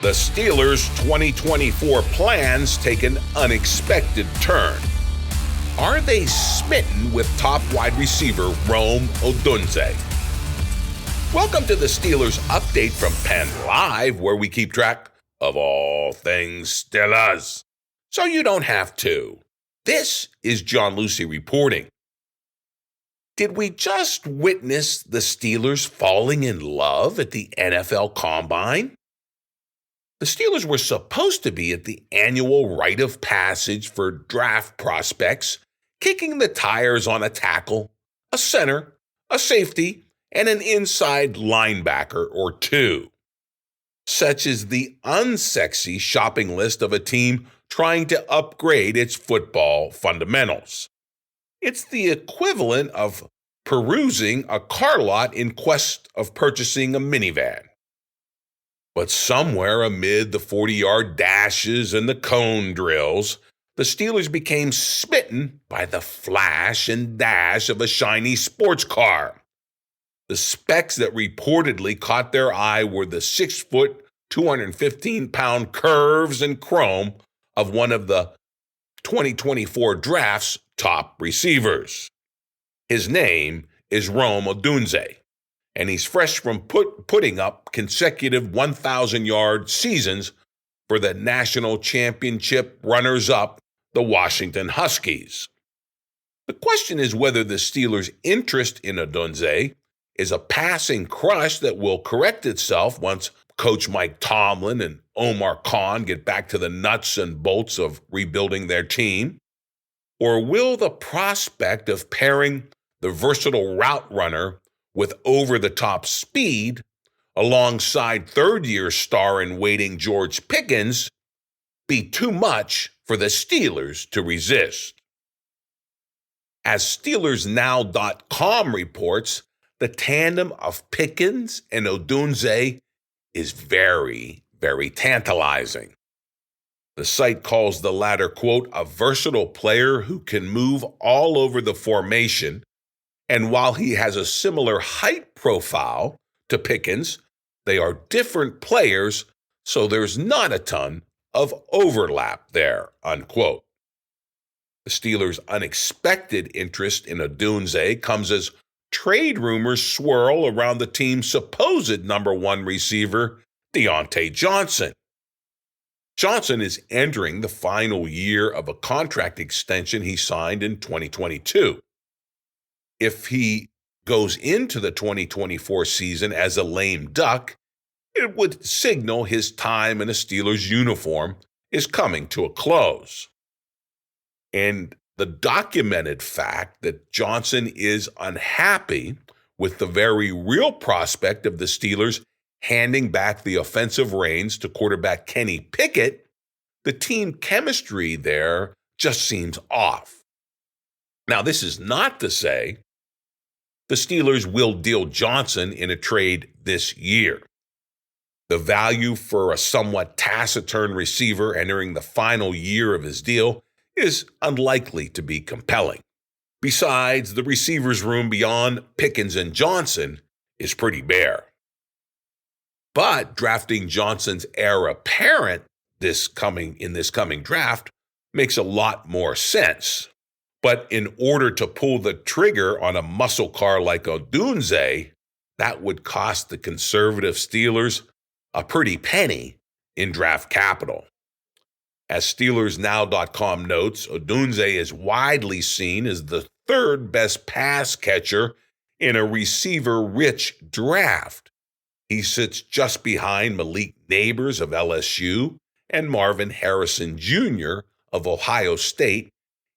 The Steelers' 2024 plans take an unexpected turn. Are they smitten with top wide receiver Rome Odunze? Welcome to the Steelers update from PennLive, where we keep track of all things Steelers, so you don't have to. This is John Lucy reporting. Did we just witness the Steelers falling in love at the NFL Combine? The Steelers were supposed to be at the annual rite of passage for draft prospects, kicking the tires on a tackle, a center, a safety, and an inside linebacker or two. Such is the unsexy shopping list of a team trying to upgrade its football fundamentals. It's the equivalent of perusing a car lot in quest of purchasing a minivan. But somewhere amid the 40-yard dashes and the cone drills, the Steelers became smitten by the flash and dash of a shiny sports car. The specs that reportedly caught their eye were the 6-foot, 215-pound curves and chrome of one of the 2024 draft's top receivers. His name is Rome Odunze, and he's fresh from putting up consecutive 1,000-yard seasons for the national championship runners-up, the Washington Huskies. The question is whether the Steelers' interest in Odunze is a passing crush that will correct itself once Coach Mike Tomlin and Omar Khan get back to the nuts and bolts of rebuilding their team, or will the prospect of pairing the versatile route runner with over-the-top speed alongside third-year star-in-waiting George Pickens be too much for the Steelers to resist? As SteelersNow.com reports, the tandem of Pickens and Odunze is very, very tantalizing. The site calls the latter, quote, a versatile player who can move all over the formation, and while he has a similar height profile to Pickens, they are different players, so there's not a ton of overlap there, unquote. The Steelers' unexpected interest in Odunze comes as trade rumors swirl around the team's supposed number one receiver, Deontay Johnson. Johnson is entering the final year of a contract extension he signed in 2022. If he goes into the 2024 season as a lame duck, it would signal his time in a Steelers uniform is coming to a close. And the documented fact that Johnson is unhappy with the very real prospect of the Steelers handing back the offensive reins to quarterback Kenny Pickett, the team chemistry there just seems off. Now, this is not to say the Steelers will deal Johnson in a trade this year. The value for a somewhat taciturn receiver entering the final year of his deal is unlikely to be compelling. Besides, the receivers room beyond Pickens and Johnson is pretty bare. But drafting Johnson's heir apparent in this coming draft makes a lot more sense. But in order to pull the trigger on a muscle car like Odunze, that would cost the conservative Steelers a pretty penny in draft capital. As SteelersNow.com notes, Odunze is widely seen as the third best pass catcher in a receiver-rich draft. He sits just behind Malik Nabers of LSU and Marvin Harrison Jr. of Ohio State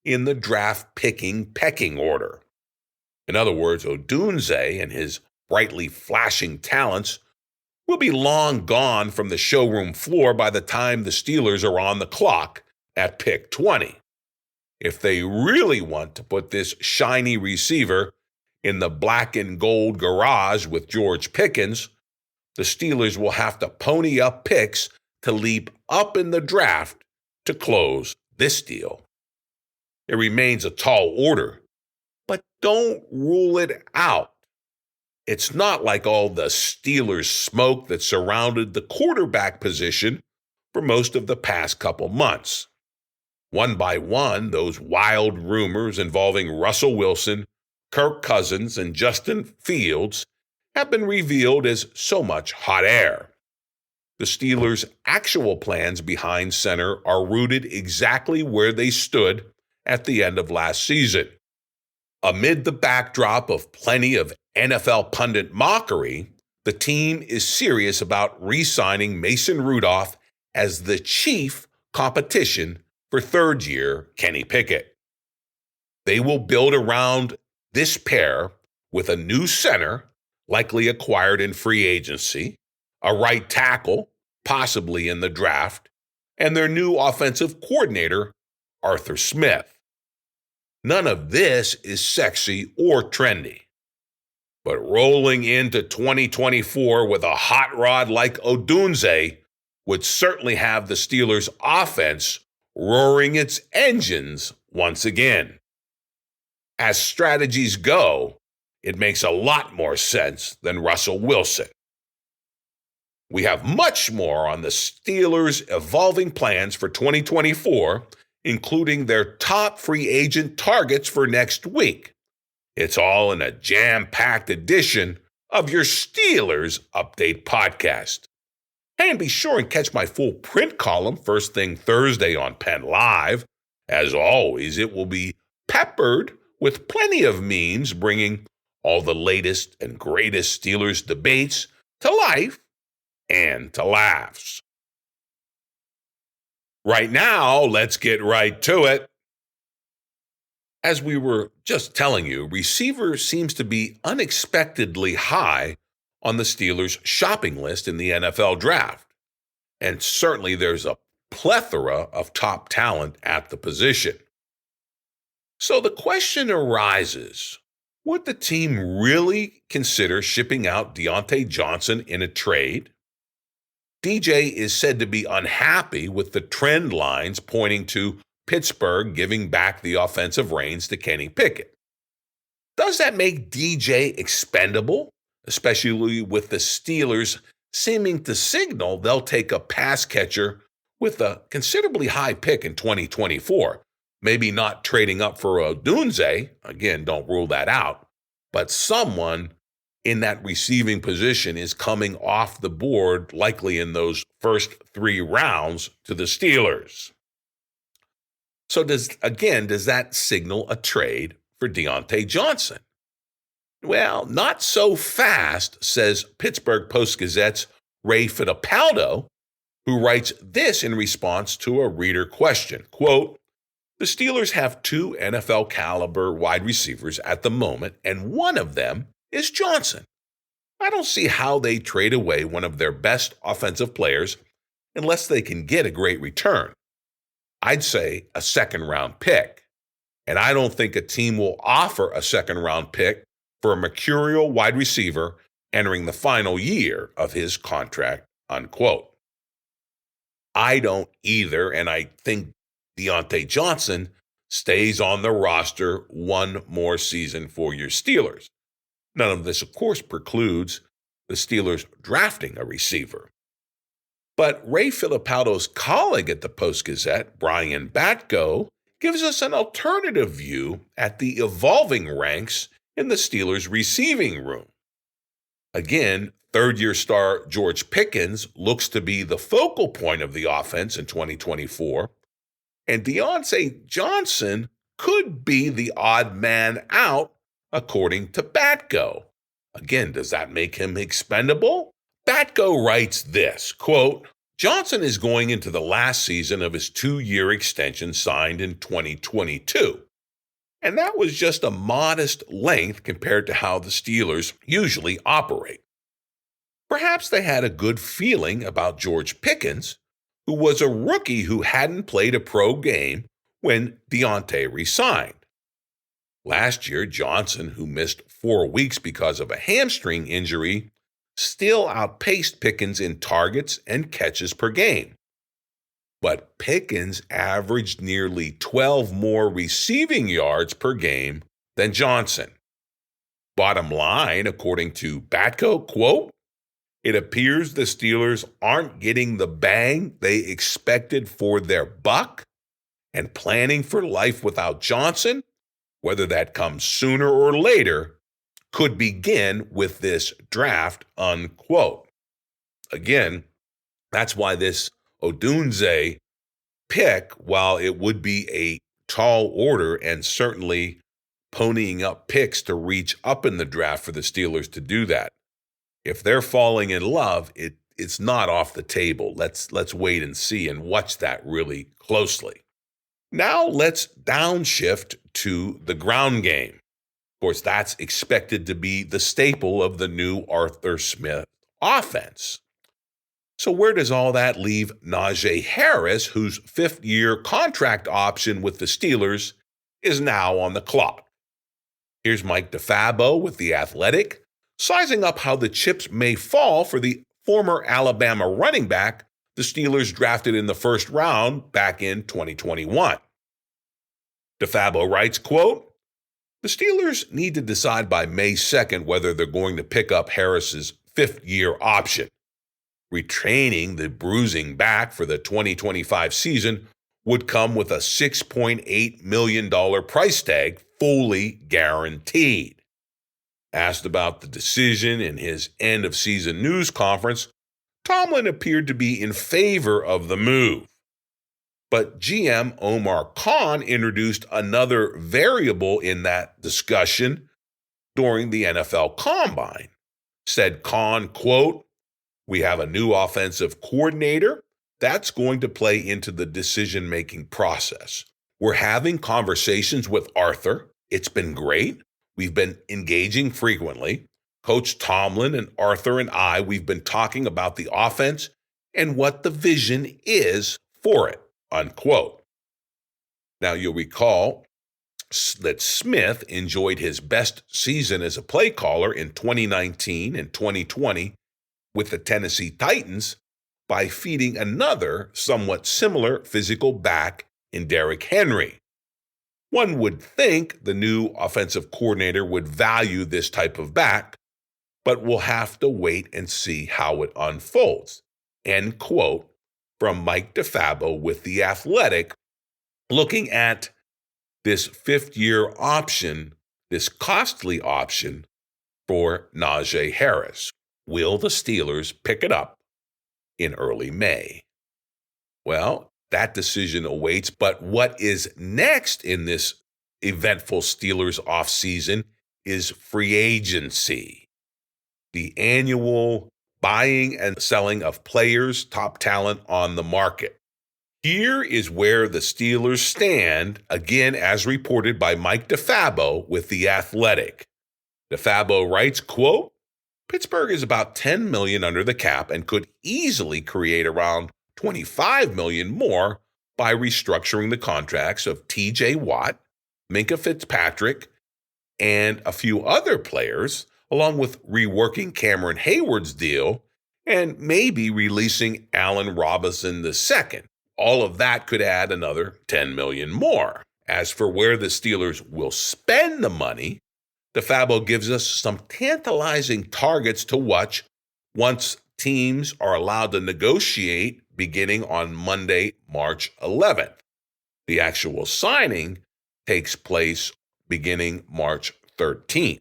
in the draft-picking pecking order. In other words, Odunze and his brightly flashing talents will be long gone from the showroom floor by the time the Steelers are on the clock at pick 20. If they really want to put this shiny receiver in the black and gold garage with George Pickens, the Steelers will have to pony up picks to leap up in the draft to close this deal. It remains a tall order, but don't rule it out. it's not like all the Steelers smoke that surrounded the quarterback position for most of the past couple months. One by one, those wild rumors involving Russell Wilson, Kirk Cousins, and Justin Fields have been revealed as so much hot air. The Steelers' actual plans behind center are rooted exactly where they stood at the end of last season. Amid the backdrop of plenty of NFL pundit mockery, the team is serious about re-signing Mason Rudolph as the chief competition for third-year Kenny Pickett. They will build around this pair with a new center, likely acquired in free agency, a right tackle, possibly in the draft, and their new offensive coordinator, Arthur Smith. None of this is sexy or trendy. But rolling into 2024 with a hot rod like Odunze would certainly have the Steelers' offense roaring its engines once again. As strategies go, it makes a lot more sense than Russell Wilson. We have much more on the Steelers' evolving plans for 2024, including their top free agent targets for next week. It's all in a jam-packed edition of your Steelers Update podcast. Hey, and be sure and catch my full print column first thing Thursday on PennLive. As always, it will be peppered with plenty of memes bringing all the latest and greatest Steelers debates to life and to laughs. Right now, let's get right to it. As we were just telling you, receiver seems to be unexpectedly high on the Steelers' shopping list in the NFL draft. And certainly there's a plethora of top talent at the position. So the question arises, would the team really consider shipping out Deontay Johnson in a trade? DJ is said to be unhappy with the trend lines pointing to Pittsburgh giving back the offensive reins to Kenny Pickett. Does that make DJ expendable, especially with the Steelers seeming to signal they'll take a pass catcher with a considerably high pick in 2024? Maybe not trading up for Odunze, again, don't rule that out, but someone in that receiving position is coming off the board, likely in those first 3 rounds to the Steelers. So does that signal a trade for Deontay Johnson? Well, not so fast, says Pittsburgh Post-Gazette's Ray Fittipaldo, who writes this in response to a reader question. Quote, the Steelers have 2 NFL caliber wide receivers at the moment, and one of them is Johnson. I don't see how they trade away one of their best offensive players unless they can get a great return. I'd say a second-round pick. And I don't think a team will offer a second-round pick for a mercurial wide receiver entering the final year of his contract, unquote. I don't either, and I think Deontay Johnson stays on the roster one more season for your Steelers. None of this, of course, precludes the Steelers drafting a receiver. But Ray Fittipaldo's colleague at the Post-Gazette, Brian Batko, gives us an alternative view at the evolving ranks in the Steelers' receiving room. Again, third-year star George Pickens looks to be the focal point of the offense in 2024, and Deontay Johnson could be the odd man out, according to Batko. Again, does that make him expendable? Batko writes this, quote, Johnson is going into the last season of his 2-year extension signed in 2022. And that was just a modest length compared to how the Steelers usually operate. Perhaps they had a good feeling about George Pickens, who was a rookie who hadn't played a pro game when Deontay re-signed. Last year, Johnson, who missed 4 weeks because of a hamstring injury, still outpaced Pickens in targets and catches per game. But Pickens averaged nearly 12 more receiving yards per game than Johnson. Bottom line, according to Batco, quote, it appears the Steelers aren't getting the bang they expected for their buck, and planning for life without Johnson, whether that comes sooner or later, could begin with this draft, unquote. Again, that's why this Odunze pick, while it would be a tall order and certainly ponying up picks to reach up in the draft for the Steelers to do that, if they're falling in love, it's not off the table. Let's wait and see and watch that really closely. Now let's downshift to the ground game. Of course, that's expected to be the staple of the new Arthur Smith offense. So where does all that leave Najee Harris, whose fifth-year contract option with the Steelers is now on the clock? Here's Mike DeFabo with The Athletic, sizing up how the chips may fall for the former Alabama running back the Steelers drafted in the first round back in 2021. DeFabo writes, quote, the Steelers need to decide by May 2nd whether they're going to pick up Harris's fifth-year option. Retraining the bruising back for the 2025 season would come with a $6.8 million price tag, fully guaranteed. Asked about the decision in his end-of-season news conference, Tomlin appeared to be in favor of the move. But GM Omar Khan introduced another variable in that discussion during the NFL Combine. Said Khan, quote, we have a new offensive coordinator. That's going to play into the decision-making process. We're having conversations with Arthur. It's been great. We've been engaging frequently. Coach Tomlin and Arthur and I, we've been talking about the offense and what the vision is for it, unquote. Now, you'll recall that Smith enjoyed his best season as a play caller in 2019 and 2020 with the Tennessee Titans by feeding another somewhat similar physical back in Derrick Henry. One would think the new offensive coordinator would value this type of back, but we'll have to wait and see how it unfolds. End quote from Mike DeFabo with The Athletic, looking at this fifth-year option, this costly option for Najee Harris. Will the Steelers pick it up in early May? Well, that decision awaits, but what is next in this eventful Steelers offseason is free agency. The annual buying and selling of players, top talent on the market. Here is where the Steelers stand, again as reported by Mike DeFabo with The Athletic. DeFabo writes, quote, Pittsburgh is about $10 million under the cap and could easily create around $25 million more by restructuring the contracts of T.J. Watt, Minkah Fitzpatrick, and a few other players, along with reworking Cameron Hayward's deal and maybe releasing Allen Robinson II. All of that could add another $10 million more. As for where the Steelers will spend the money, DeFabo gives us some tantalizing targets to watch once teams are allowed to negotiate beginning on Monday, March 11th. The actual signing takes place beginning March 13th.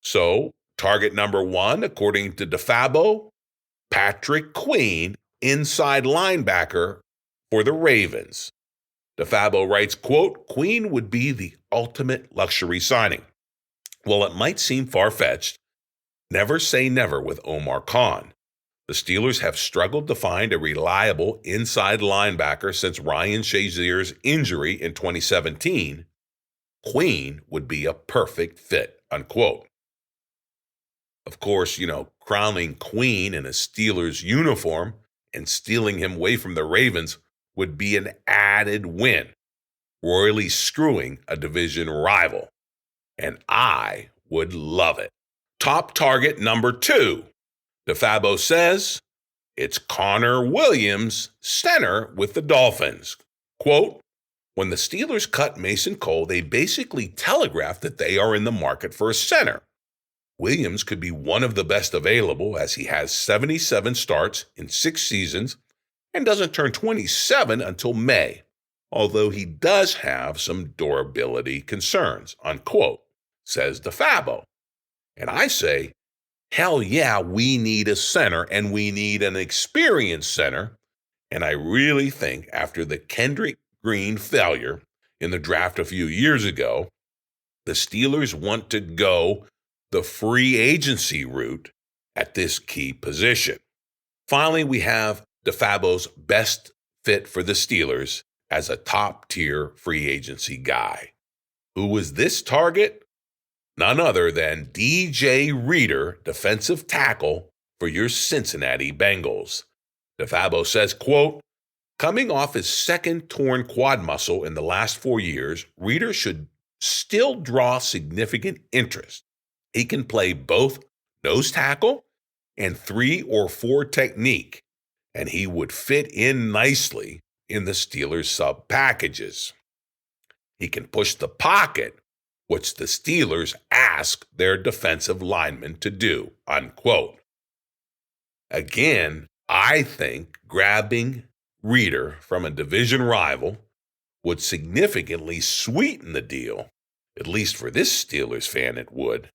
So, target number one, according to DeFabo, Patrick Queen, inside linebacker for the Ravens. DeFabo writes, quote, Queen would be the ultimate luxury signing. While it might seem far-fetched, never say never with Omar Khan. The Steelers have struggled to find a reliable inside linebacker since Ryan Shazier's injury in 2017. Queen would be a perfect fit, unquote. Of course, crowning Queen in a Steelers uniform and stealing him away from the Ravens would be an added win, royally screwing a division rival. And I would love it. Top target number two. DeFabo says it's Connor Williams, center with the Dolphins. Quote, When the Steelers cut Mason Cole, they basically telegraphed that they are in the market for a center. Williams could be one of the best available, as he has 77 starts in 6 seasons and doesn't turn 27 until May, although he does have some durability concerns, unquote, says DeFabo. And I say, hell yeah, we need a center, and we need an experienced center. And I really think after the Kendrick Green failure in the draft a few years ago, the Steelers want to go the free agency route at this key position. Finally, we have DeFabo's best fit for the Steelers as a top-tier free agency guy. Who was this target? None other than DJ Reader, defensive tackle for your Cincinnati Bengals. DeFabo says, quote, coming off his second torn quad muscle in the last 4 years, Reader should still draw significant interest. He can play both nose tackle and 3 or 4 technique, and he would fit in nicely in the Steelers' sub packages. He can push the pocket, which the Steelers ask their defensive linemen to do, unquote. Again, I think grabbing Reader from a division rival would significantly sweeten the deal, at least for this Steelers fan it would,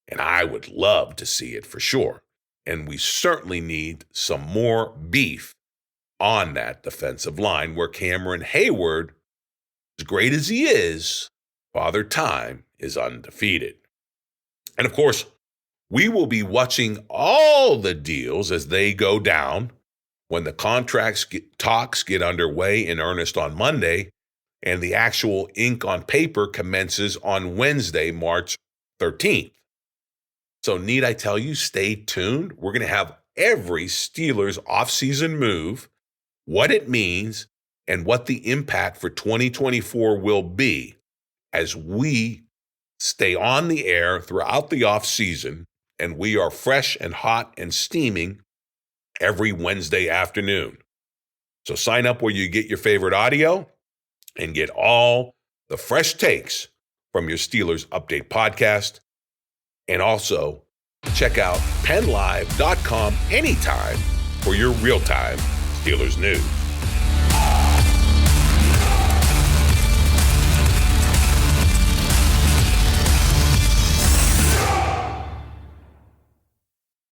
and I would love to see it for sure. And we certainly need some more beef on that defensive line where Cameron Hayward, as great as he is, Father Time is undefeated. And of course, we will be watching all the deals as they go down when the talks get underway in earnest on Monday, and the actual ink on paper commences on Wednesday, March 13th. So need I tell you, stay tuned. We're going to have every Steelers offseason move, what it means, and what the impact for 2024 will be as we stay on the air throughout the offseason, and we are fresh and hot and steaming every Wednesday afternoon. So sign up where you get your favorite audio and get all the fresh takes from your Steelers Update podcast. And also check out PennLive.com anytime for your real-time Steelers news.